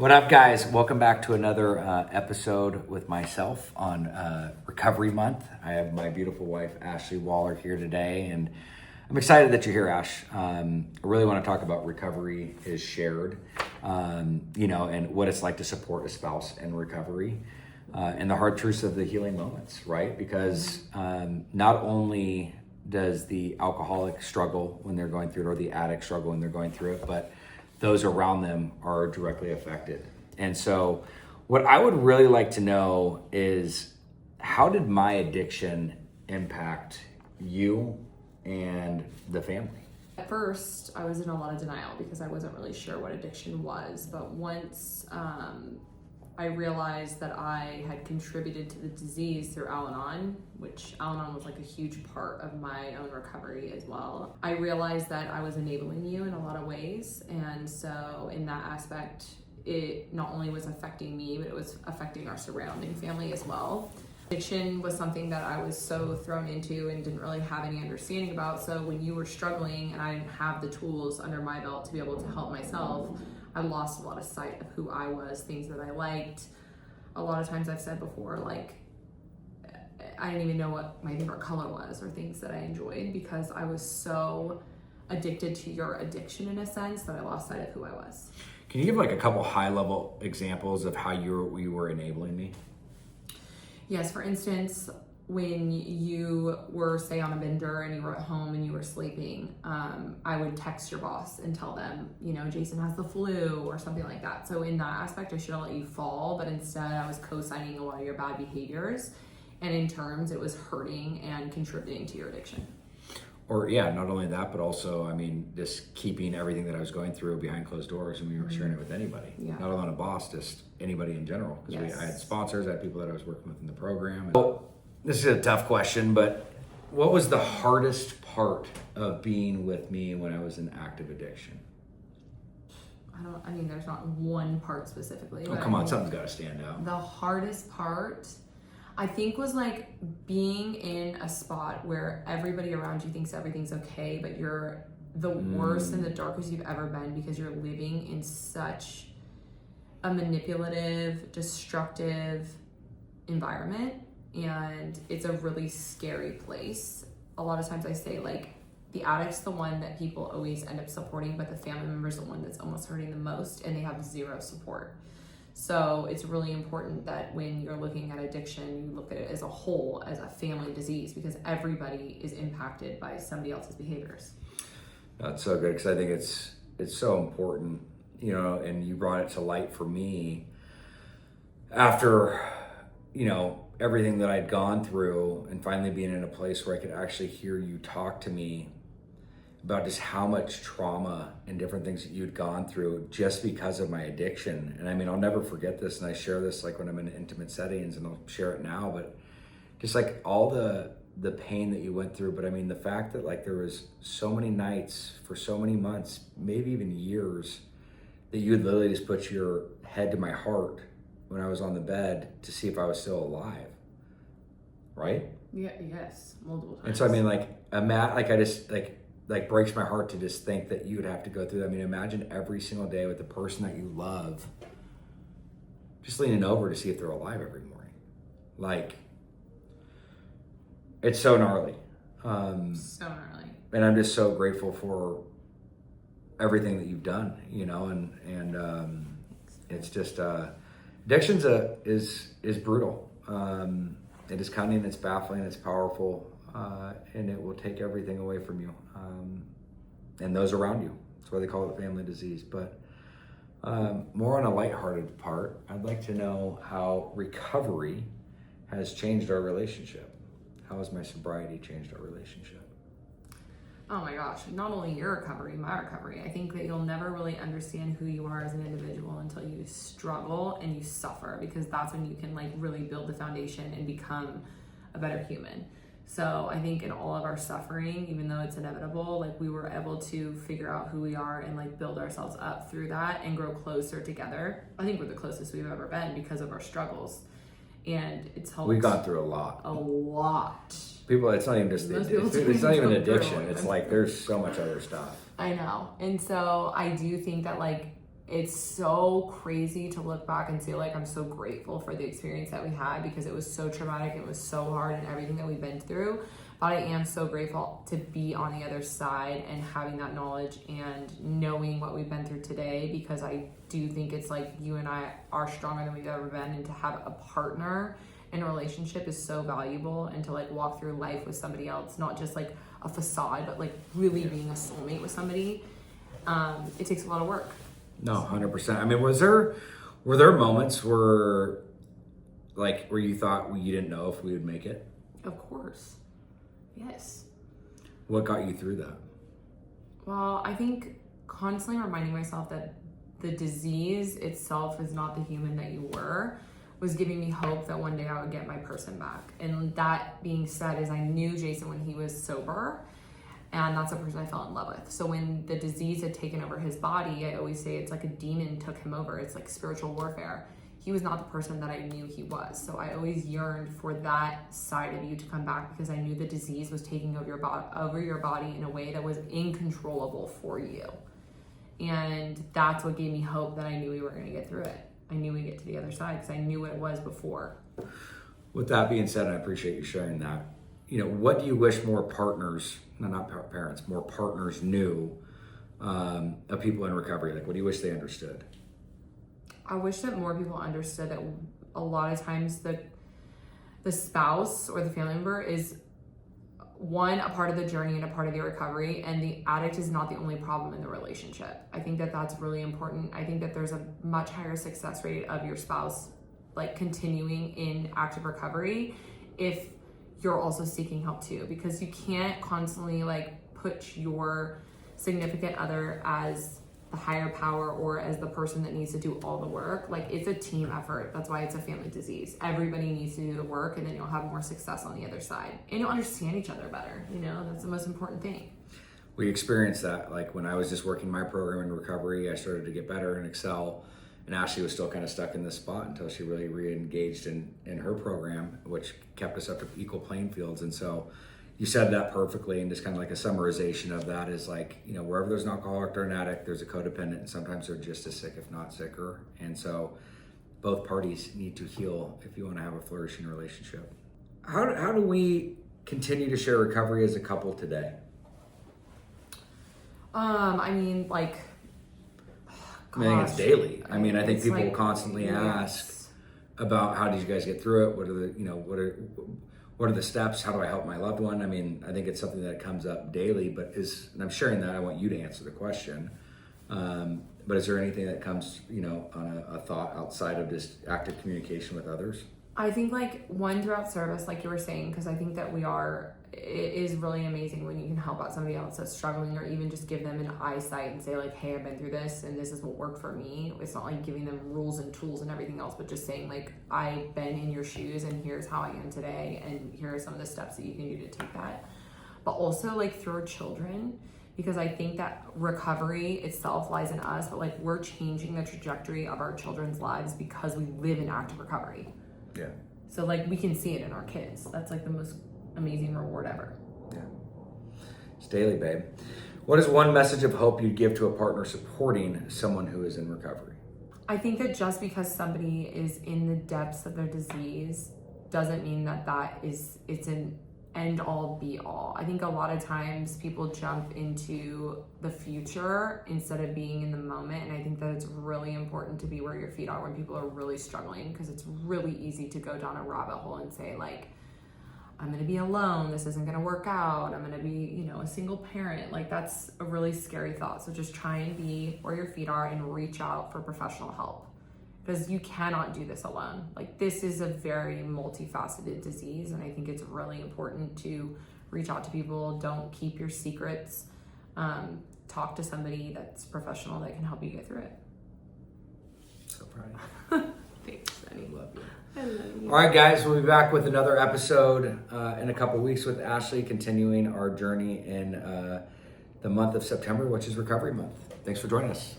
What up, guys? Welcome back to another episode with myself on Recovery Month. I have my beautiful wife, Ashley Wahler, here today, and I'm excited that you're here, Ash. I really want to talk about recovery is shared, and what it's like to support a spouse in recovery, and the hard truths of the healing moments, right? Because not only does the alcoholic struggle when they're going through it, or the addict struggle when they're going through it, but those around them are directly affected. And so what I would really like to know is, how did my addiction impact you and the family? At first, I was in a lot of denial because I wasn't really sure what addiction was. But once I realized that I had contributed to the disease through Al-Anon, which Al-Anon was like a huge part of my own recovery as well. I realized that I was enabling you in a lot of ways. And so in that aspect, it not only was affecting me, but it was affecting our surrounding family as well. Addiction was something that I was so thrown into and didn't really have any understanding about. So when you were struggling and I didn't have the tools under my belt to be able to help myself, I lost a lot of sight of who I was, things that I liked. A lot of times I've said before, like, I didn't even know what my favorite color was or things that I enjoyed because I was so addicted to your addiction in a sense that I lost sight of who I was. Can you give like a couple high level examples of how you were enabling me? Yes, for instance, when you were, say, on a bender and you were at home and you were sleeping, I would text your boss and tell them, Jason has the flu or something like that. So in that aspect, I should have let you fall, but instead I was co-signing a lot of your bad behaviors. And in terms, it was hurting and contributing to your addiction. Or not only that, but also, just keeping everything that I was going through behind closed doors, and we weren't sharing it with anybody. Yeah. Not alone a boss, just anybody in general. Because Yes. I had sponsors, I had people that I was working with in the program. Well, this is a tough question, but what was the hardest part of being with me when I was in active addiction? There's not one part specifically. Oh, come on, something's got to stand out. The hardest part, I think, was like being in a spot where everybody around you thinks everything's okay, but you're the worst and the darkest you've ever been because you're living in such a manipulative, destructive environment. And it's a really scary place. A lot of times I say, like, the addict's the one that people always end up supporting, but the family member's the one that's almost hurting the most, and they have zero support. So it's really important that when you're looking at addiction, you look at it as a whole, as a family disease, because everybody is impacted by somebody else's behaviors. That's so good, because I think it's so important, and you brought it to light for me after, everything that I'd gone through, and finally being in a place where I could actually hear you talk to me about just how much trauma and different things that you'd gone through just because of my addiction. And I'll never forget this, and I share this like when I'm in intimate settings, and I'll share it now, but just like all the pain that you went through. But the fact that like there was so many nights for so many months, maybe even years, that you would literally just put your head to my heart when I was on the bed to see if I was still alive. Right? Yeah, yes, multiple times. And so I just like breaks my heart to just think that you would have to go through that. Imagine every single day with the person that you love, just leaning over to see if they're alive every morning. Like, it's so gnarly. So gnarly. And I'm just so grateful for everything that you've done, and it's just addiction's is brutal. It is cunning, it's baffling, it's powerful, and it will take everything away from you and those around you. That's why they call it family disease. But more on a lighthearted part, I'd like to know how recovery has changed our relationship. How has my sobriety changed our relationship? Oh my gosh, not only your recovery, my recovery. I think that you'll never really understand who you are as an individual until you struggle and you suffer, because that's when you can like really build the foundation and become a better human. So I think in all of our suffering, even though it's inevitable, like we were able to figure out who we are and like build ourselves up through that and grow closer together. I think we're the closest we've ever been because of our struggles. And it's helped. We've gone through a lot. A lot. People, it's not even just it's not even addiction. It's like there's so much other stuff. I know. And so I do think that like it's so crazy to look back and say, like, I'm so grateful for the experience that we had because it was so traumatic. It was so hard and everything that we've been through. But I am so grateful to be on the other side and having that knowledge and knowing what we've been through today, because I do think it's like you and I are stronger than we've ever been, and to have a partner in a relationship is so valuable, and to like walk through life with somebody else, not just like a facade, but like really being a soulmate with somebody. It takes a lot of work. No, 100%. I mean, were there moments where you thought you didn't know if we would make it? Of course. Yes. What got you through that? Well, I think constantly reminding myself that the disease itself is not the human that you were was giving me hope that one day I would get my person back. And that being said, is I knew Jason when he was sober, and that's the person I fell in love with. So when the disease had taken over his body, I always say it's like a demon took him over. It's like spiritual warfare. He was not the person that I knew he was. So I always yearned for that side of you to come back, because I knew the disease was taking over your body in a way that was incontrollable for you. And that's what gave me hope that I knew we were going to get through it. I knew we'd get to the other side because I knew what it was before. With that being said, I appreciate you sharing that. What do you wish more partners, not parents, more partners knew of people in recovery? Like, what do you wish they understood? I wish that more people understood that a lot of times the spouse or the family member is a part of the journey and a part of the recovery, and the addict is not the only problem in the relationship. I think that that's really important. I think that there's a much higher success rate of your spouse like continuing in active recovery if you're also seeking help too, because you can't constantly like put your significant other as the higher power or as the person that needs to do all the work. Like, it's a team effort. That's why it's a family disease. Everybody needs to do the work, and then you'll have more success on the other side, and you'll understand each other better. That's the most important thing. We experienced that. Like, when I was just working my program in recovery, I started to get better and excel, and Ashley was still kind of stuck in this spot until she really re-engaged in her program, which kept us up to equal playing fields. And so you said that perfectly, and just kind of like a summarization of that is like, wherever there's an alcoholic or an addict, there's a codependent, and sometimes they're just as sick, if not sicker. And so both parties need to heal if you want to have a flourishing relationship. How do we continue to share recovery as a couple today? I mean, like, I think it's daily. I mean, I think people like, constantly ask about how did you guys get through it? What are the steps? How do I help my loved one? I mean, I think it's something that comes up daily, and I'm sharing that. I want you to answer the question. But is there anything that comes, on a thought outside of just active communication with others? I think like one throughout service, like you were saying, because I think that it is really amazing when you can help out somebody else that's struggling, or even just give them an eyesight and say like, hey, I've been through this and this is what worked for me. It's not like giving them rules and tools and everything else, but just saying like, I've been in your shoes and here's how I am today, and here are some of the steps that you can do to take that. But also like through our children, because I think that recovery itself lies in us, but like we're changing the trajectory of our children's lives because we live in active recovery. Yeah. So like we can see it in our kids. That's like the most amazing reward ever. Yeah. It's daily, babe. What is one message of hope you'd give to a partner supporting someone who is in recovery? I think that just because somebody is in the depths of their disease doesn't mean that it's an end all be all. I think a lot of times people jump into the future instead of being in the moment, and I think that it's really important to be where your feet are when people are really struggling, because it's really easy to go down a rabbit hole and say like, I'm going to be alone, this isn't going to work out, I'm going to be, a single parent. Like, that's a really scary thought. So just try and be where your feet are and reach out for professional help, because you cannot do this alone. Like, this is a very multifaceted disease, and I think it's really important to reach out to people. Don't keep your secrets. Talk to somebody that's professional that can help you get through it. So proud. Thanks, Benny. Love you. I love you. All right, guys, we'll be back with another episode in a couple weeks with Ashley, continuing our journey in the month of September, which is Recovery Month. Thanks for joining us.